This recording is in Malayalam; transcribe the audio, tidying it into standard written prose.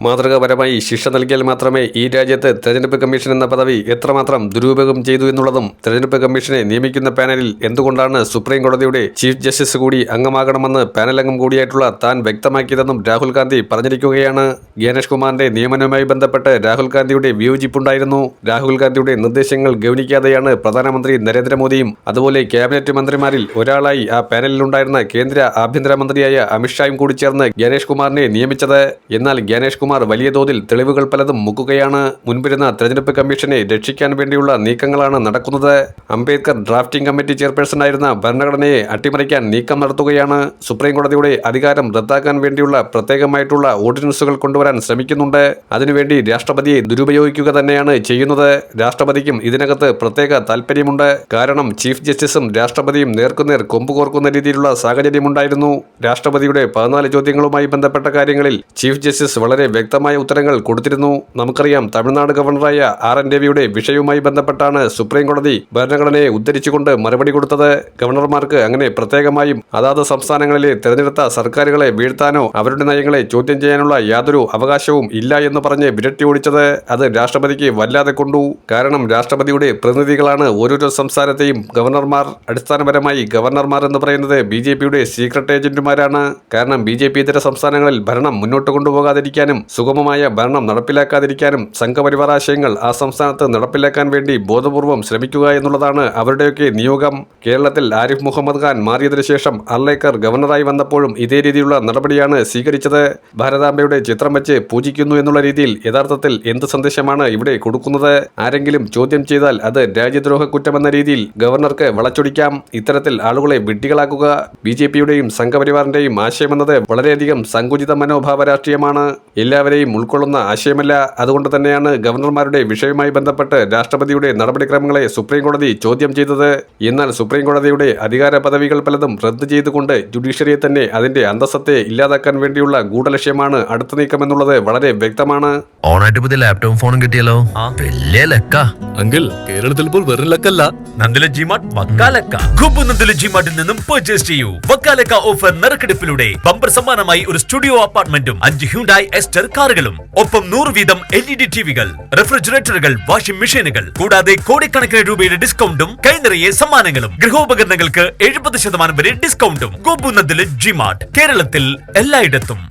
മാതൃകാപരമായി ശിക്ഷ നൽകിയാൽ മാത്രമേ ഈ രാജ്യത്ത് തെരഞ്ഞെടുപ്പ് കമ്മീഷൻ എന്ന പദവി എത്രമാത്രം ദുരുപയോഗം ചെയ്തു എന്നുള്ളതും തെരഞ്ഞെടുപ്പ് കമ്മീഷനെ നിയമിക്കുന്ന പാനലിൽ എന്തുകൊണ്ടാണ് സുപ്രീം കോടതിയുടെ ചീഫ് ജസ്റ്റിസ് കൂടി അംഗമാകണമെന്ന് പാനൽ അംഗം കൂടിയായിട്ടുള്ള താൻ വ്യക്തമാക്കിയതെന്നും രാഹുൽ ഗാന്ധി പറഞ്ഞിരിക്കുകയാണ്. ജ്ഞാനേഷ് കുമാറിന്റെ നിയമനവുമായി ബന്ധപ്പെട്ട് രാഹുൽ ഗാന്ധിയുടെ വിയോജിപ്പുണ്ടായിരുന്നു. രാഹുൽ ഗാന്ധിയുടെ നിർദ്ദേശങ്ങൾ ഗൗനിക്കാതെയാണ് പ്രധാനമന്ത്രി നരേന്ദ്രമോദിയും അതുപോലെ ക്യാബിനറ്റ് മന്ത്രിമാരിൽ ഒരാളായി ആ പാനലിലുണ്ടായിരുന്ന കേന്ദ്ര ആഭ്യന്തരമന്ത്രിയായ അമിത്ഷായും കൂടി ചേർന്ന് ജ്ഞാനേഷ് കുമാറിനെ നിയമിച്ചത്. എന്നാൽ ജ്ഞാനേഷ് കുമാർ വലിയ തോതിൽ തെളിവുകൾ പലതും മുക്കുകയാണ്. മുൻപിരുന്ന തെരഞ്ഞെടുപ്പ് കമ്മീഷനെ രക്ഷിക്കാൻ വേണ്ടിയുള്ള നീക്കങ്ങളാണ് നടക്കുന്നത്. അംബേദ്കർ ഡ്രാഫ്റ്റിംഗ് കമ്മിറ്റി ചെയർപേഴ്സണായിരുന്ന ഭരണഘടനയെ അട്ടിമറിക്കാൻ നീക്കം നടത്തുകയാണ്. സുപ്രീം കോടതിയുടെ അധികാരം റദ്ദാക്കാൻ വേണ്ടിയുള്ള പ്രത്യേകമായിട്ടുള്ള ഓർഡിനൻസുകൾ കൊണ്ടുവരാൻ ശ്രമിക്കുന്നുണ്ട്. അതിനുവേണ്ടി രാഷ്ട്രപതിയെ ദുരുപയോഗിക്കുക തന്നെയാണ് ചെയ്യുന്നത്. രാഷ്ട്രപതിക്കും ഇതിനകത്ത് പ്രത്യേക താൽപര്യമുണ്ട്. കാരണം ചീഫ് ജസ്റ്റിസും രാഷ്ട്രപതിയും നേർക്കുനേർ കൊമ്പുകോർക്കുന്ന രീതിയിലുള്ള സാഹചര്യമുണ്ടായിരുന്നു. രാഷ്ട്രപതിയുടെ 14 ചോദ്യങ്ങളുമായി ബന്ധപ്പെട്ട കാര്യങ്ങളിൽ ചീഫ് ജസ്റ്റിസ് വളരെ വ്യക്തമായ ഉത്തരങ്ങൾ കൊടുത്തിരുന്നു. നമുക്കറിയാം, തമിഴ്നാട് ഗവർണറായ RN രവിയുടെ വിഷയവുമായി ബന്ധപ്പെട്ടാണ് സുപ്രീം കോടതി ഭരണഘടനയെ ഉദ്ധരിച്ചുകൊണ്ട് മറുപടി കൊടുത്തത്. ഗവർണർമാർക്ക് അങ്ങനെ പ്രത്യേകമായും അതാത് സംസ്ഥാനങ്ങളിലെ തെരഞ്ഞെടുത്ത സർക്കാരുകളെ വീഴ്ത്താനോ അവരുടെ നയങ്ങളെ ചോദ്യം ചെയ്യാനുള്ള യാതൊരു അവകാശവും ഇല്ല എന്ന് പറഞ്ഞ് വിരട്ടി ഓടിച്ചത് അത് രാഷ്ട്രപതിക്ക് വല്ലാതെ കൊണ്ടു. കാരണം രാഷ്ട്രപതിയുടെ പ്രതിനിധികളാണ് ഓരോരോ സംസ്ഥാനത്തെയും ഗവർണർമാർ. അടിസ്ഥാനപരമായി ഗവർണർമാർ എന്ന് പറയുന്നത് BJPയുടെ സീക്രട്ട് ഏജന്റുമാരാണ്. കാരണം BJP ഇതര സംസ്ഥാനങ്ങളിൽ ഭരണം മുന്നോട്ട് കൊണ്ടുപോകാതിരിക്കാനും സുഗമമായ ഭരണം നടപ്പിലാക്കാതിരിക്കാനും സംഘപരിവാർ ആശയങ്ങൾ ആ സംസ്ഥാനത്ത് നടപ്പിലാക്കാൻ വേണ്ടി ബോധപൂർവം ശ്രമിക്കുക എന്നുള്ളതാണ് അവരുടെയൊക്കെ നിയോഗം. കേരളത്തിൽ ആരിഫ് മുഹമ്മദ് ഖാൻ മാറിയതിനു ശേഷം അർലേക്കർ ഗവർണറായി വന്നപ്പോഴും ഇതേ രീതിയിലുള്ള നടപടിയാണ് സ്വീകരിച്ചത്. ഭാരതാംബയുടെ ചിത്രം വെച്ച് പൂജിക്കുന്നു എന്നുള്ള രീതിയിൽ യഥാർത്ഥത്തിൽ എന്ത് സന്ദേശമാണ് ഇവിടെ കൊടുക്കുന്നത്? ആരെങ്കിലും ചോദ്യം ചെയ്താൽ അത് രാജ്യദ്രോഹ കുറ്റമെന്ന രീതിയിൽ ഗവർണർക്ക് വളച്ചൊടിക്കാം. ഇത്തരത്തിൽ ആളുകളെ വിഡ്ഢികളാക്കുക BJPയുടെയും സംഘപരിവാറിന്റെയും ആശയമെന്നത് വളരെയധികം സങ്കുചിത മനോഭാവ രാഷ്ട്രീയമാണ്. എല്ലാവരെയും ഉൾക്കൊള്ളുന്ന ആശയമല്ല. അതുകൊണ്ട് തന്നെയാണ് ഗവർണർമാരുടെ വിഷയവുമായി ബന്ധപ്പെട്ട് രാഷ്ട്രപതിയുടെ നടപടിക്രമങ്ങളെ സുപ്രീം കോടതി ചോദ്യം ചെയ്തത്. എന്നാൽ സുപ്രീം കോടതിയുടെ അധികാര പദവികൾ പലതും റദ്ദ് ചെയ്തുകൊണ്ട് ജുഡീഷ്യറിയെ തന്നെ അതിന്റെ അന്തസ്സത്തെ ഇല്ലാതാക്കാൻ വേണ്ടിയുള്ള ഗൂഢലക്ഷ്യമാണ് അടുത്ത നീക്കമെന്നുള്ളത് വളരെ വ്യക്തമാണ്. ഓണായിട്ട് പുതിയ ലാപ്ടോപ്പ് ഫോണും കിട്ടിയല്ലോ. വലിയ ലക്ക അങ്കിൾ, കേരളത്തിൽ ഇപ്പോൾ വെറും ലക്കല്ല, നന്ദില ജിമാർട്ട് വക്കാലക്ക. ഗുബു നന്ദില ജിമാർട്ടിൽ നിന്നും പർച്ചേസ് ചെയ്യൂ. വക്കാലക്ക ഓഫർ നറുക്കെടുപ്പിലൂടെ ബമ്പർ സമ്മാനമായി ഒരു സ്റ്റുഡിയോ അപ്പാർട്ട്മെന്റും 5 ഹ്യുണ്ടായി എസ്റ്റർ കാറുകളും ഒപ്പം 100 വീതം LED ടിവികൾ, റെഫ്രിജറേറ്ററുകൾ, വാഷിംഗ് മെഷീനുകൾ കൂടാതെ കോടിക്കണക്കിന് രൂപയുടെ ഡിസ്കൗണ്ടും കൈനിറയെ സമ്മാനങ്ങളും. ഗൃഹോപകരണങ്ങൾക്ക് 70% വരെ ഡിസ്കൗണ്ടും. ഗുബു നന്ദില ജിമാർട്ട് കേരളത്തിൽ എല്ലായിടത്തും.